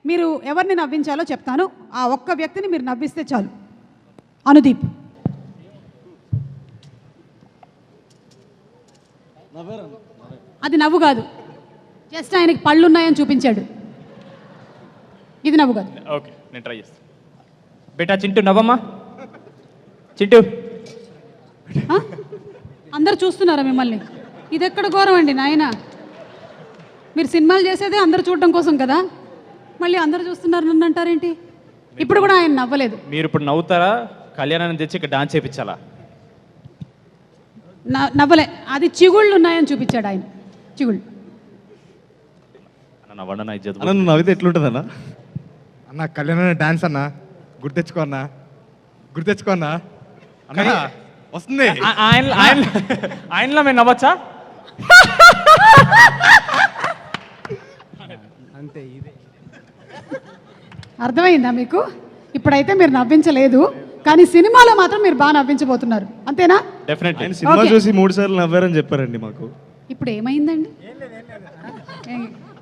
మీరు ఎవరిని నవ్వించాలో చెప్తాను. ఆ ఒక్క వ్యక్తిని మీరు నవ్విస్తే చాలు. అనుదీప్. అది నవ్వు కాదు, జస్ట్ ఆయనకి పళ్ళు ఉన్నాయని చూపించాడు. ఇది నవ్వు కాదు. ఓకే, నేను ట్రై చేస్తాను. బేటా చింటూ నవ్వమ్మా. చింటూ, అందరు చూస్తున్నారా మిమ్మల్ని? ఇది ఎక్కడ ఘోరం అండి నాయన. మీరు సినిమాలు చేసేదే అందరు చూడడం కోసం కదా, మళ్ళీ అందరు చూస్తున్నారు నన్ను అంటారేంటి? ఇప్పుడు కూడా ఆయన నవ్వలేదు. మీరు ఇప్పుడు నవ్వుతారా? కళ్యాణాన్ని తెచ్చి ఇక్కడ డాన్స్ చేయించాలా? నవ్వలే, అది చిగుళ్ళు ఉన్నాయని చూపించాడు ఆయన. చిగుళ్ళు. నవ్వండి నా ఇజ్జత్. అన్న నువ్వు నవ్వితే ఎట్లుంటుంది అన్న? అన్న కళ్యాణ డాన్స్ అన్న, గుర్తెచ్చుకో అన్న, గుర్తెచ్చుకో అన్న. అన్న వస్తుంది. ఆయనలో మేము నవ్వచ్చా? అంతే, ఇదే అర్థమైందా మీకు? ఇప్పుడైతే మీరు నవ్వించలేదు, కానీ సినిమాలో మాత్రం మీరు బాగా నవ్వించబోతున్నారు, అంతేనా? డెఫినెట్లీ. ఆయన సినిమా Okay. చూసి 3 సార్లు నవ్వారని చెప్పారండి మాకు. ఇప్పుడు ఏమైందండి?